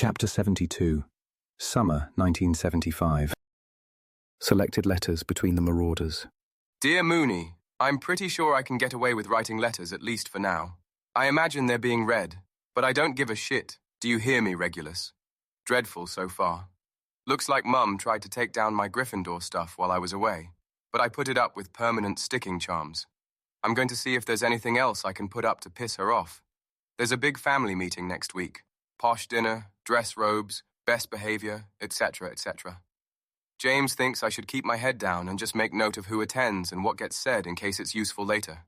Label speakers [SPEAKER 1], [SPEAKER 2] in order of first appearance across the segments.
[SPEAKER 1] Chapter 72. Summer 1975. Selected letters between the Marauders.
[SPEAKER 2] Dear Mooney, I'm pretty sure I can get away with writing letters, at least for now. I imagine they're being read, but I don't give a shit. Do you hear me, Regulus? Dreadful so far. Looks like Mum tried to take down my Gryffindor stuff while I was away, but I put it up with permanent sticking charms. I'm going to see if there's anything else I can put up to piss her off. There's a big family meeting next week. Posh dinner, dress robes, best behavior, etc., etc. James thinks I should keep my head down and just make note of who attends and what gets said in case it's useful later.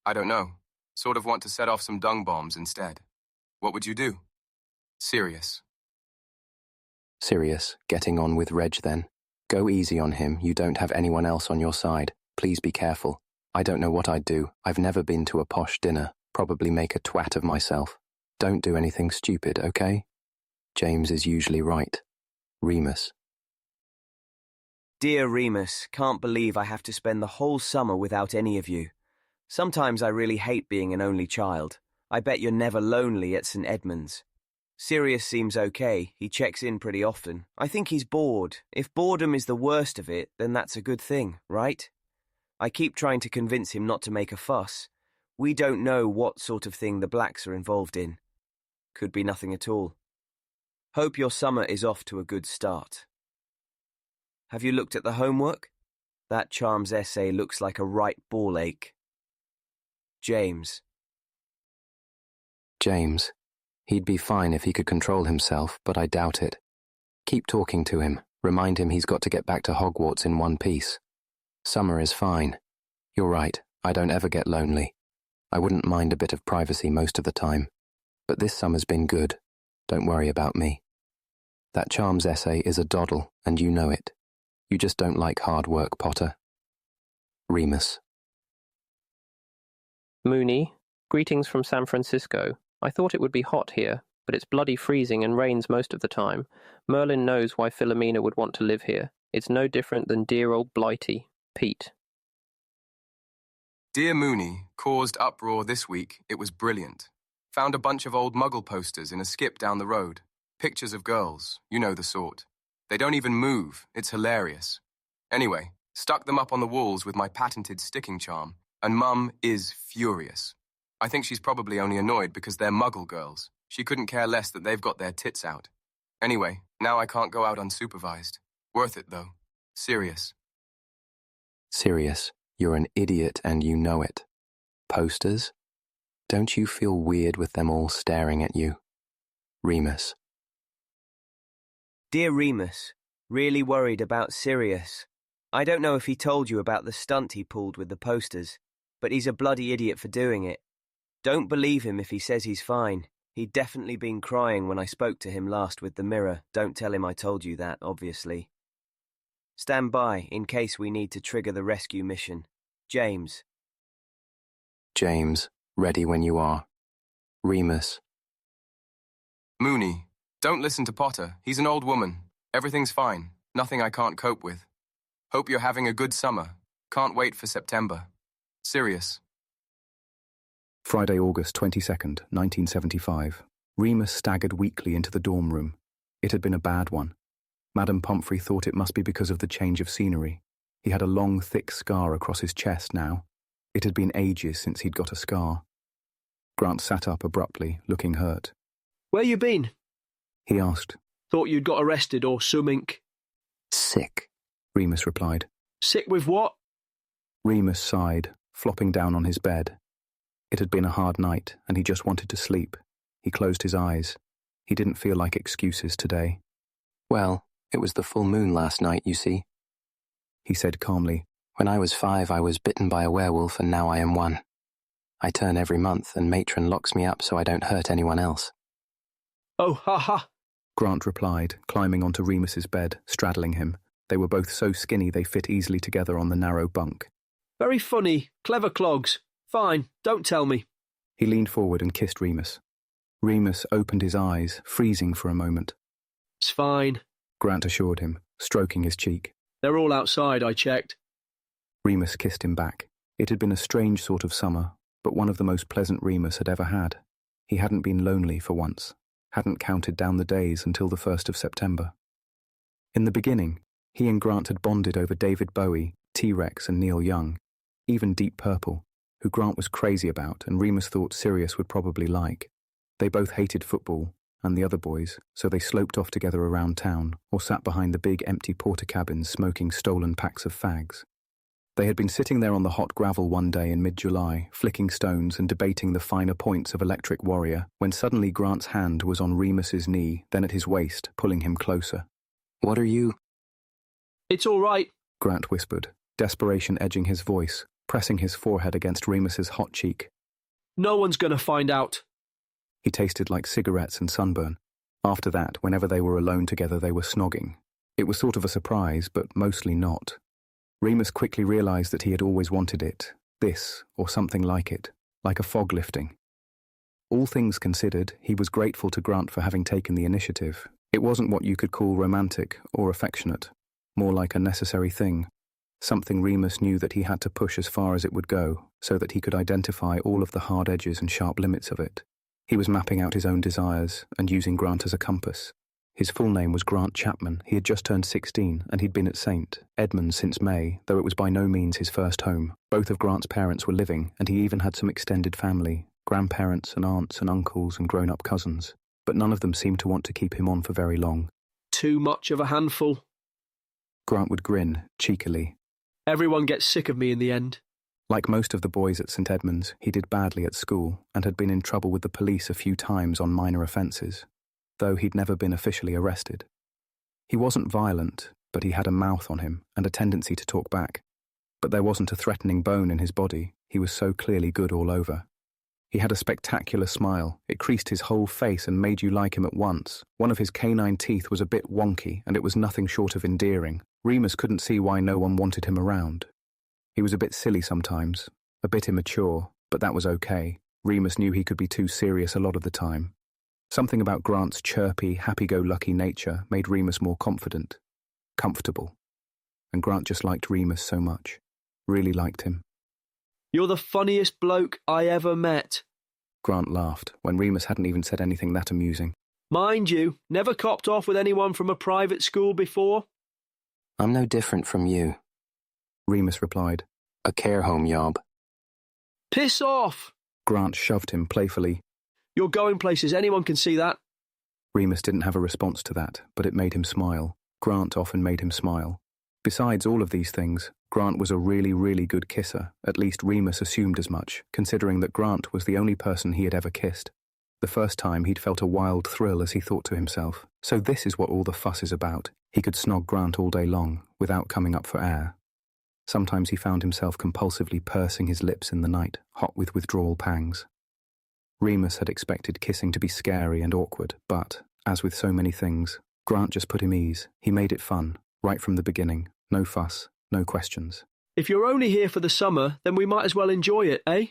[SPEAKER 2] I don't know. Sort of want to set off some dung bombs instead. What would you do? Sirius.
[SPEAKER 3] Sirius, getting on with Reg then. Go easy on him, you don't have anyone else on your side. Please be careful. I don't know what I'd do. I've never been to a posh dinner. Probably make a twat of myself. Don't do anything stupid, okay? James is usually right. Remus.
[SPEAKER 4] Dear Remus, can't believe I have to spend the whole summer without any of you. Sometimes I really hate being an only child. I bet you're never lonely at St. Edmund's. Sirius seems okay. He checks in pretty often. I think he's bored. If boredom is the worst of it, then that's a good thing, right? I keep trying to convince him not to make a fuss. We don't know what sort of thing the Blacks are involved in. Could be nothing at all. Hope your summer is off to a good start. Have you looked at the homework? That charms essay looks like a right ball ache. James.
[SPEAKER 3] James. He'd be fine if he could control himself, but I doubt it. Keep talking to him. Remind him he's got to get back to Hogwarts in one piece. Summer is fine. You're right, I don't ever get lonely. I wouldn't mind a bit of privacy most of the time. But this summer's been good. Don't worry about me. That charms essay is a doddle, and you know it. You just don't like hard work, Potter. Remus.
[SPEAKER 5] Mooney, greetings from San Francisco. I thought it would be hot here, but it's bloody freezing and rains most of the time. Merlin knows why Philomena would want to live here. It's no different than dear old Blighty. Pete.
[SPEAKER 2] Dear Mooney, caused uproar this week. It was brilliant. Found a bunch of old muggle posters in a skip down the road. Pictures of girls, you know the sort. They don't even move. It's hilarious. Anyway, stuck them up on the walls with my patented sticking charm, and Mum is furious. I think she's probably only annoyed because they're muggle girls. She couldn't care less that they've got their tits out. Anyway, now I can't go out unsupervised. Worth it, though. Serious.
[SPEAKER 3] Sirius, you're an idiot and you know it. Posters? Don't you feel weird with them all staring at you? Remus.
[SPEAKER 4] Dear Remus, really worried about Sirius. I don't know if he told you about the stunt he pulled with the posters, but he's a bloody idiot for doing it. Don't believe him if he says he's fine. He'd definitely been crying when I spoke to him last with the mirror. Don't tell him I told you that, obviously. Stand by in case we need to trigger the rescue mission. James.
[SPEAKER 3] James, ready when you are. Remus.
[SPEAKER 2] Mooney, don't listen to Potter. He's an old woman. Everything's fine. Nothing I can't cope with. Hope you're having a good summer. Can't wait for September. Sirius.
[SPEAKER 1] Friday, August 22nd, 1975. Remus staggered weakly into the dorm room. It had been a bad one. Madame Pomfrey thought it must be because of the change of scenery. He had a long, thick scar across his chest now. It had been ages since he'd got a scar. Grant sat up abruptly, looking hurt.
[SPEAKER 6] Where you been?
[SPEAKER 1] He asked.
[SPEAKER 6] Thought you'd got arrested or something.
[SPEAKER 3] Sick,
[SPEAKER 1] Remus replied.
[SPEAKER 6] Sick with what?
[SPEAKER 1] Remus sighed, flopping down on his bed. It had been a hard night, and he just wanted to sleep. He closed his eyes. He didn't feel like excuses today.
[SPEAKER 3] Well, it was the full moon last night, you see.
[SPEAKER 1] He said calmly.
[SPEAKER 3] When I was 5, I was bitten by a werewolf, and now I am 1. I turn every month, and Matron locks me up so I don't hurt anyone else.
[SPEAKER 6] Oh, ha ha,
[SPEAKER 1] Grant replied, climbing onto Remus's bed, straddling him. They were both so skinny they fit easily together on the narrow bunk.
[SPEAKER 6] Very funny, clever clogs. Fine, don't tell me.
[SPEAKER 1] He leaned forward and kissed Remus. Remus opened his eyes, freezing for a moment.
[SPEAKER 6] It's fine,
[SPEAKER 1] Grant assured him, stroking his cheek.
[SPEAKER 6] They're all outside, I checked.
[SPEAKER 1] Remus kissed him back. It had been a strange sort of summer, but one of the most pleasant Remus had ever had. He hadn't been lonely for once. hadn't counted down the days until the 1st of September. In the beginning, he and Grant had bonded over David Bowie, T-Rex and Neil Young, even Deep Purple, who Grant was crazy about and Remus thought Sirius would probably like. They both hated football and the other boys, so they sloped off together around town or sat behind the big empty porter cabins smoking stolen packs of fags. They had been sitting there on the hot gravel one day in mid-July, flicking stones and debating the finer points of Electric Warrior, when suddenly Grant's hand was on Remus's knee, then at his waist, pulling him closer.
[SPEAKER 3] What are you?
[SPEAKER 6] It's all right.
[SPEAKER 1] Grant whispered, desperation edging his voice, pressing his forehead against Remus's hot cheek.
[SPEAKER 6] No one's going to find out.
[SPEAKER 1] He tasted like cigarettes and sunburn. After that, whenever they were alone together, they were snogging. It was sort of a surprise, but mostly not. Remus quickly realized that he had always wanted it, this, or something like it, like a fog lifting. All things considered, he was grateful to Grant for having taken the initiative. It wasn't what you could call romantic or affectionate, more like a necessary thing, something Remus knew that he had to push as far as it would go, so that he could identify all of the hard edges and sharp limits of it. He was mapping out his own desires and using Grant as a compass. His full name was Grant Chapman. He had just turned 16 and he'd been at St. Edmunds since May, though it was by no means his first home. Both of Grant's parents were living and he even had some extended family, grandparents and aunts and uncles and grown-up cousins. But none of them seemed to want to keep him on for very long.
[SPEAKER 6] Too much of a handful.
[SPEAKER 1] Grant would grin, cheekily.
[SPEAKER 6] Everyone gets sick of me in the end.
[SPEAKER 1] Like most of the boys at St. Edmunds, he did badly at school and had been in trouble with the police a few times on minor offences, though he'd never been officially arrested. He wasn't violent, but he had a mouth on him and a tendency to talk back. But there wasn't a threatening bone in his body. He was so clearly good all over. He had a spectacular smile. It creased his whole face and made you like him at once. One of his canine teeth was a bit wonky, and it was nothing short of endearing. Remus couldn't see why no one wanted him around. He was a bit silly sometimes, a bit immature, but that was okay. Remus knew he could be too serious a lot of the time. Something about Grant's chirpy, happy-go-lucky nature made Remus more confident, comfortable. And Grant just liked Remus so much. Really liked him.
[SPEAKER 6] You're the funniest bloke I ever met.
[SPEAKER 1] Grant laughed, when Remus hadn't even said anything that amusing.
[SPEAKER 6] Mind you, never copped off with anyone from a private school before?
[SPEAKER 3] I'm no different from you,
[SPEAKER 1] Remus replied.
[SPEAKER 3] A care home yob.
[SPEAKER 6] Piss off!
[SPEAKER 1] Grant shoved him playfully.
[SPEAKER 6] You're going places, anyone can see that.
[SPEAKER 1] Remus didn't have a response to that, but it made him smile. Grant often made him smile. Besides all of these things, Grant was a really, really good kisser. At least Remus assumed as much, considering that Grant was the only person he had ever kissed. The first time he'd felt a wild thrill as he thought to himself, so this is what all the fuss is about. He could snog Grant all day long, without coming up for air. Sometimes he found himself compulsively pursing his lips in the night, hot with withdrawal pangs. Remus had expected kissing to be scary and awkward, but, as with so many things, Grant just put him ease. He made it fun, right from the beginning. No fuss, no questions.
[SPEAKER 6] If you're only here for the summer, then we might as well enjoy it, eh?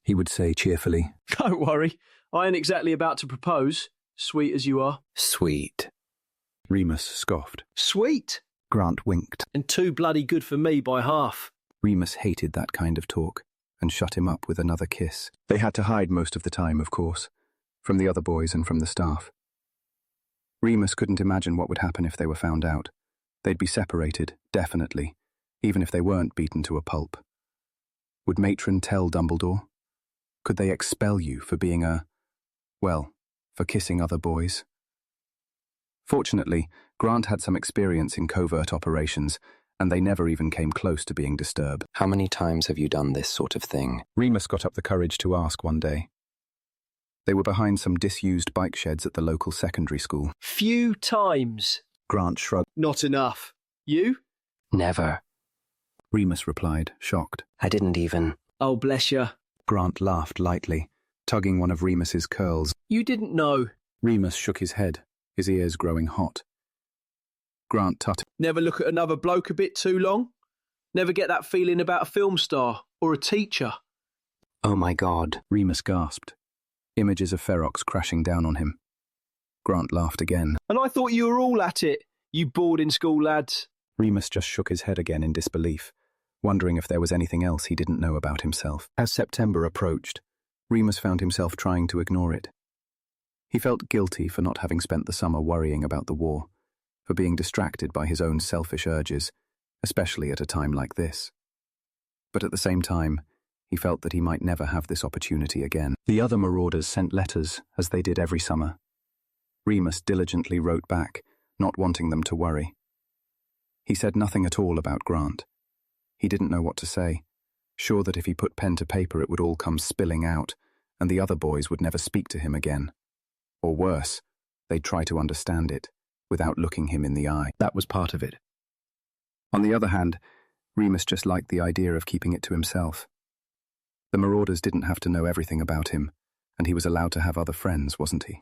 [SPEAKER 1] He would say cheerfully.
[SPEAKER 6] Don't worry, I ain't exactly about to propose, sweet as you are.
[SPEAKER 3] Sweet.
[SPEAKER 1] Remus scoffed.
[SPEAKER 6] Sweet?
[SPEAKER 1] Grant winked.
[SPEAKER 6] And too bloody good for me by half.
[SPEAKER 1] Remus hated that kind of talk, and shut him up with another kiss. They had to hide most of the time, of course, from the other boys and from the staff. Remus couldn't imagine what would happen if they were found out. They'd be separated, definitely, even if they weren't beaten to a pulp. Would Matron tell Dumbledore? Could they expel you for being for kissing other boys? Fortunately, Grant had some experience in covert operations, and they never even came close to being disturbed.
[SPEAKER 3] How many times have you done this sort of thing?
[SPEAKER 1] Remus got up the courage to ask one day. They were behind some disused bike sheds at the local secondary school.
[SPEAKER 6] Few times.
[SPEAKER 1] Grant shrugged.
[SPEAKER 6] Not enough. You?
[SPEAKER 3] Never.
[SPEAKER 1] Remus replied, shocked.
[SPEAKER 3] I didn't even.
[SPEAKER 6] Oh, bless you.
[SPEAKER 1] Grant laughed lightly, tugging one of Remus's curls.
[SPEAKER 6] You didn't know.
[SPEAKER 1] Remus shook his head, his ears growing hot. Grant tutted.
[SPEAKER 6] Never look at another bloke a bit too long? Never get that feeling about a film star or a teacher?
[SPEAKER 3] Oh my God.
[SPEAKER 1] Remus gasped, images of Ferox crashing down on him. Grant laughed again.
[SPEAKER 6] And I thought you were all at it, you boarding school lads.
[SPEAKER 1] Remus just shook his head again in disbelief, wondering if there was anything else he didn't know about himself. As September approached, Remus found himself trying to ignore it. He felt guilty for not having spent the summer worrying about the war, for being distracted by his own selfish urges, especially at a time like this. But at the same time, he felt that he might never have this opportunity again. The other Marauders sent letters, as they did every summer. Remus diligently wrote back, not wanting them to worry. He said nothing at all about Grant. He didn't know what to say, sure that if he put pen to paper it would all come spilling out, and the other boys would never speak to him again. Or worse, they'd try to understand it, without looking him in the eye. That was part of it. On the other hand, Remus just liked the idea of keeping it to himself. The Marauders didn't have to know everything about him, and he was allowed to have other friends, wasn't he?